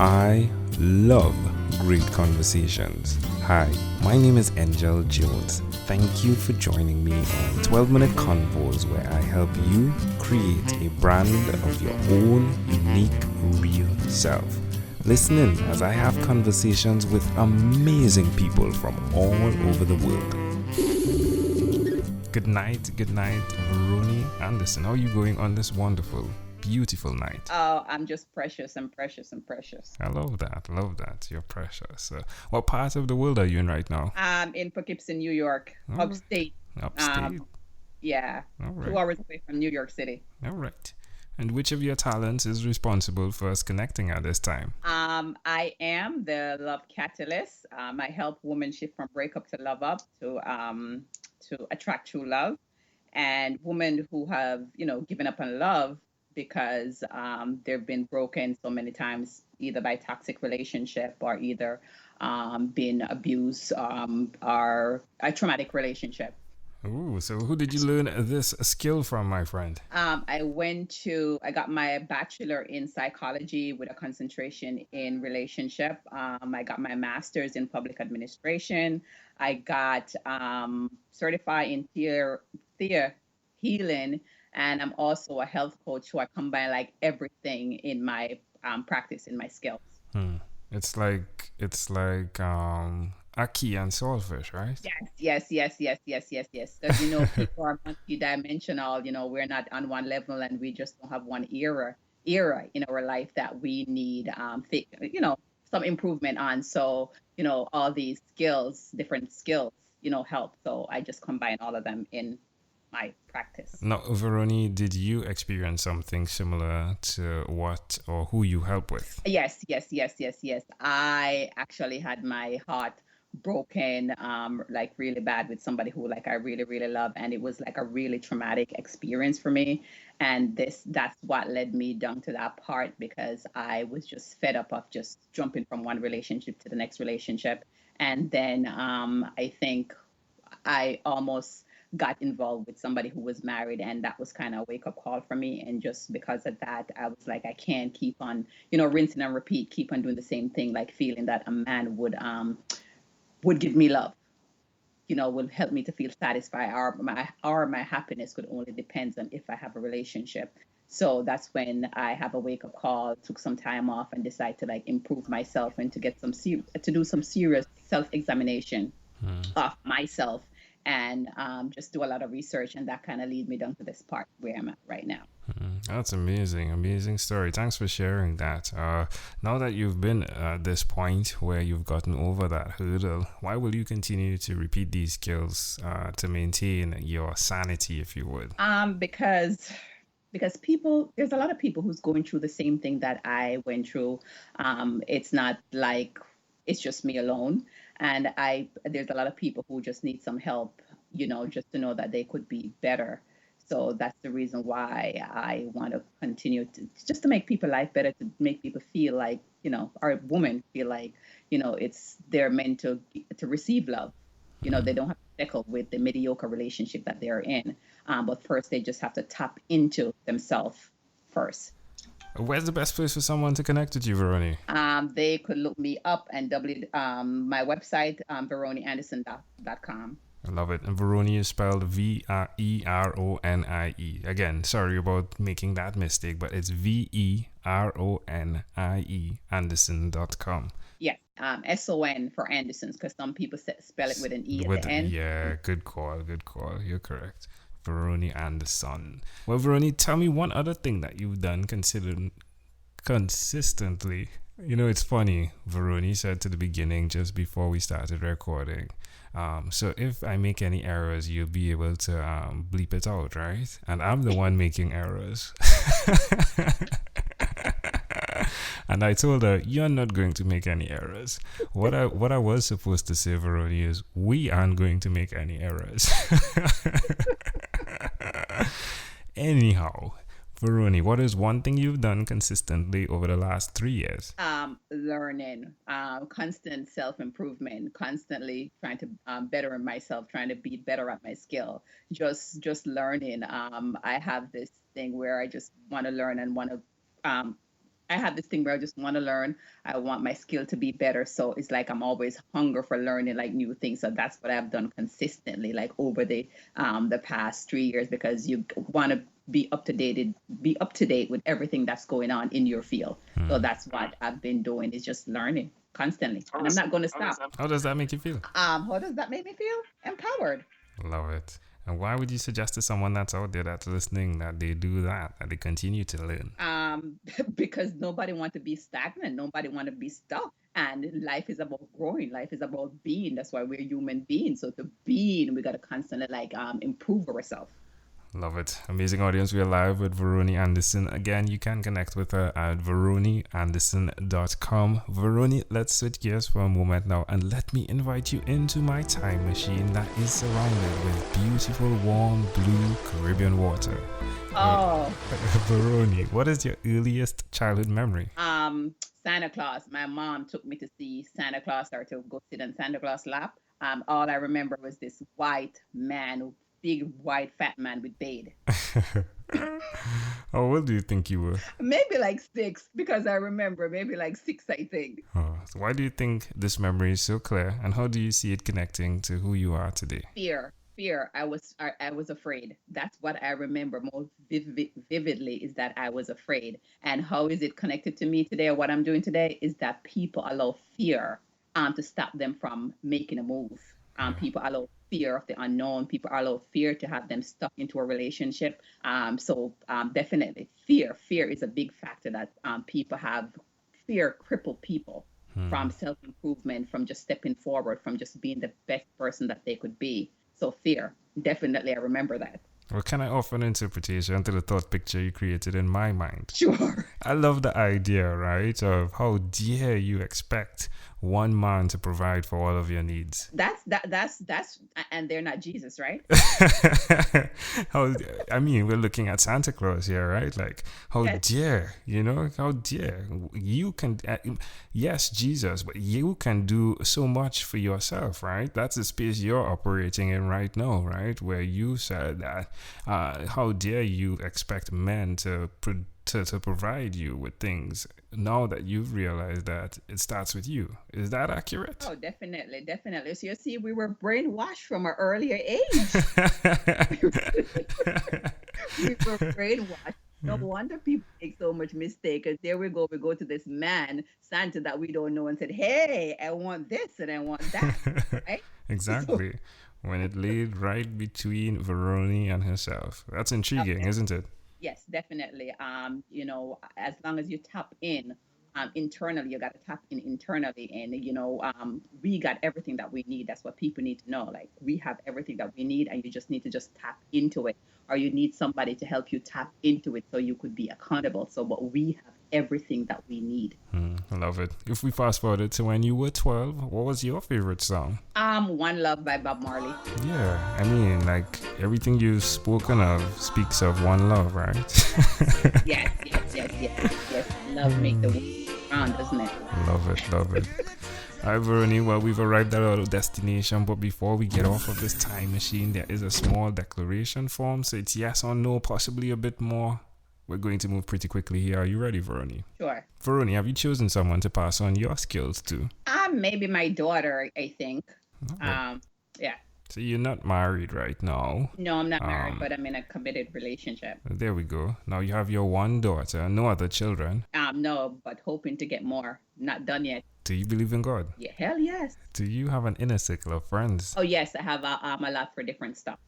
I love great conversations. Hi, my name is Angel Jones. Thank you for joining me on 12-minute convos where I help you create a brand of your own unique, real self. Listen in as I have conversations with amazing people from all over the world. Good night, Veronie Anderson. How are you going on this wonderful, beautiful night? Oh, I'm just precious and precious and precious. I love that. You're precious. What part of the world are you in right now? I'm in Poughkeepsie, New York, All right. upstate. Upstate. Um, yeah, All two right. hours away from New York City. All right. And which of your talents is responsible for us connecting at this time? I am the love catalyst. I help women shift from breakup to love up to attract true love, and women who have given up on love because they've been broken so many times, either by toxic relationship or either been abused or a traumatic relationship. Ooh, so who did you learn this skill from, my friend? I got my bachelor in psychology with a concentration in relationship. I got my master's in public administration. I got certified in Thea healing, and I'm also a health coach. So I combine like everything in my practice, in my skills. Hmm. It's like Aki and Saltfish, right? Yes. Because people are multi-dimensional. We're not on one level, and we just don't have one era in our life that we need some improvement on. So all these skills, different skills, help. So I just combine all of them in my practice. Now, Veroni, did you experience something similar to what or who you help with? Yes. I actually had my heart broken, like really bad with somebody who like I really, really love. And it was like a really traumatic experience for me. And that's what led me down to that part because I was just fed up of just jumping from one relationship to the next relationship. And then I think I almost got involved with somebody who was married, and that was kind of a wake up call for me. And just because of that, I was like, I can't keep on, rinsing and repeat, keep on doing the same thing, like feeling that a man would give me love, will help me to feel satisfied, or my happiness could only depends on if I have a relationship. So that's when I have a wake up call, took some time off, and decided to like improve myself and to get to do some serious self examination of myself and just do a lot of research. And that kind of lead me down to this part where I'm at right now. That's amazing, amazing story. Thanks for sharing that. Now that you've been at this point where you've gotten over that hurdle, why will you continue to repeat these skills to maintain your sanity, if you would? Because people, there's a lot of people who's going through the same thing that I went through. It's not like it's just me alone, and I there's a lot of people who just need some help, just to know that they could be better. So that's the reason why I want to continue to just to make people life better, to make people feel like, or women feel like, it's they're meant to receive love. They don't have to tackle with the mediocre relationship that they're in. But first, they just have to tap into themselves first. Where's the best place for someone to connect with you, Veroni? They could look me up and my website, VeronieAnderson.com. I love it. And Veroni is spelled Veronie. Again, sorry about making that mistake, but it's Veronie Anderson.com. Yes, SON for Andersons, because some people spell it with an E at With the end. yeah, good call, good call. You're correct. Veronie Anderson. Well, Veroni, tell me one other thing that you've done considered consistently. It's funny. Veroni said to the beginning, just before we started recording. So if I make any errors, you'll be able to bleep it out, right? And I'm the one making errors. And I told her, "You're not going to make any errors." What I was supposed to say, Veroni, is we aren't going to make any errors. Anyhow, Veroni, what is one thing you've done consistently over the last 3 years? Learning, constant self improvement, constantly trying to better myself, trying to be better at my skill. Just learning. I have this thing where I just want to learn and want to I have this thing where I just want to learn. I want my skill to be better. So it's like I'm always hunger for learning like new things. So that's what I've done consistently, like over the past 3 years, because you want to be up to date with everything that's going on in your field. So that's what I've been doing, is just learning constantly. And I'm not going to stop. How does that make you feel? How does that make me feel? Empowered. Love it. And why would you suggest to someone that's out there that's listening that they do that they continue to learn? Because nobody want to be stagnant. Nobody want to be stuck. And life is about growing. Life is about being. That's why we're human beings. So to be, we got to constantly improve ourselves. Love it. Amazing audience. We're live with Veronie Anderson. Again, you can connect with her at veronieanderson.com. Veronie, let's switch gears for a moment now and let me invite you into my time machine that is surrounded with beautiful, warm, blue Caribbean water. Oh. Veronie, what is your earliest childhood memory? Santa Claus. My mom took me to see Santa Claus, or to go sit on Santa Claus' lap. All I remember was this white man, big white fat man with beard. How old do you think you were? Maybe like 6, because I remember maybe like 6, I think. Oh, so why do you think this memory is so clear, and how do you see it connecting to who you are today? Fear. I was afraid. That's what I remember most vividly, is that I was afraid. And how is it connected to me today, or what I'm doing today, is that people allow fear to stop them from making a move. People allow fear of the unknown. People allow fear to have them stuck into a relationship. So definitely fear is a big factor that people have. Fear cripple people from self-improvement, from just stepping forward, from just being the best person that they could be. So fear, definitely, I remember that. Well, can I offer an interpretation to the thought picture you created in my mind? Sure. I love the idea, right, of how dare you expect one man to provide for all of your needs. That's and they're not Jesus, right? We're looking at Santa Claus here, right? Like, how dare you can, yes, Jesus, but you can do so much for yourself, right? That's the space you're operating in right now, right? Where you said that, how dare you expect men to provide you with things, now that you've realized that it starts with you. Is that accurate? Oh, definitely. So you see, we were brainwashed from an earlier age. We were brainwashed. No wonder people make so much mistake. Because there we go to this man, Santa, that we don't know, and said, hey, I want this and I want that. Right? Exactly. When it laid right between Veronie and herself. That's intriguing, isn't it? Yes, definitely. As long as you tap in internally, you got to tap in internally. And, we got everything that we need. That's what people need to know. Like, we have everything that we need, and you just need to just tap into it. Or you need somebody to help you tap into it so you could be accountable. But we have everything that we need. I love it. If we fast forward to when you were 12, what was your favorite song? One Love by Bob Marley. Yeah, like everything you've spoken of speaks of one love, right? Yes. Love make the world round, doesn't it? Love it. All right, Veronie, well, we've arrived at our destination, but before we get off of this time machine, there is a small declaration form. So it's yes or no, possibly a bit more. We're going to move pretty quickly here. Are you ready, Veronie? Sure. Veronie, have you chosen someone to pass on your skills to? Maybe my daughter, I think. Okay. Yeah. So you're not married right now? No, I'm not married, but I'm in a committed relationship. There we go. Now you have your one daughter, no other children. No, but hoping to get more. Not done yet. Do you believe in God? Yeah, hell yes. Do you have an inner circle of friends? Oh yes, I have a lot for different stuff.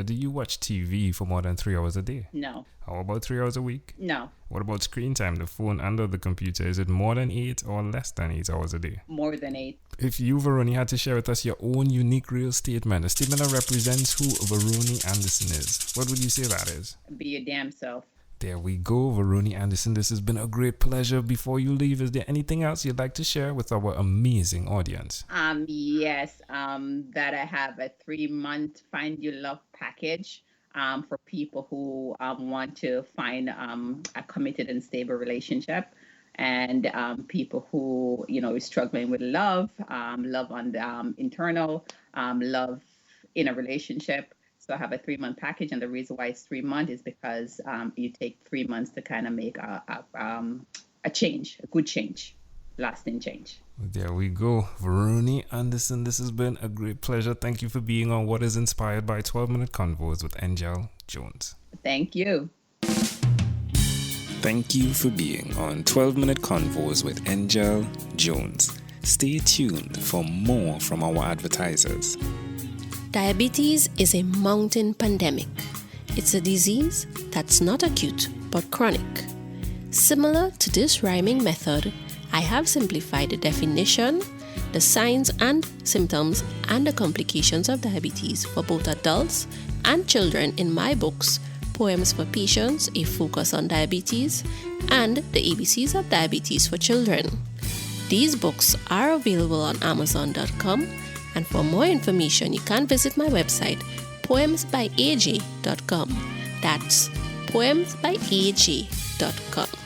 Do you watch TV for more than 3 hours a day? No. How about 3 hours a week? No. What about screen time, the phone and or the computer? Is it more than 8 or less than 8 hours a day? More than 8. If you, Veronie, had to share with us your own unique real statement, a statement that represents who Veronie Anderson is, what would you say that is? Be your damn self. There we go, Veronie Anderson. This has been a great pleasure. Before you leave, is there anything else you'd like to share with our amazing audience? Yes, that I have a 3-month Find Your Love package for people who want to find a committed and stable relationship, and people who is struggling with love on the internal, love in a relationship. So I have a 3-month package, and the reason why it's 3 months is because you take 3 months to kind of make a change, a good change, lasting change. There we go. Veronie Anderson, this has been a great pleasure. Thank you for being on What is Inspired by 12-Minute Convos with Angel Jones. Thank you. Thank you for being on 12-Minute Convos with Angel Jones. Stay tuned for more from our advertisers. Diabetes is a mountain pandemic. It's a disease that's not acute but chronic. Similar to this rhyming method, I have simplified the definition, the signs and symptoms, and the complications of diabetes for both adults and children in my books, Poems for Patients, A Focus on Diabetes, and The ABCs of Diabetes for Children. These books are available on Amazon.com, and for more information, you can visit my website, poemsbyaj.com. That's poemsbyaj.com.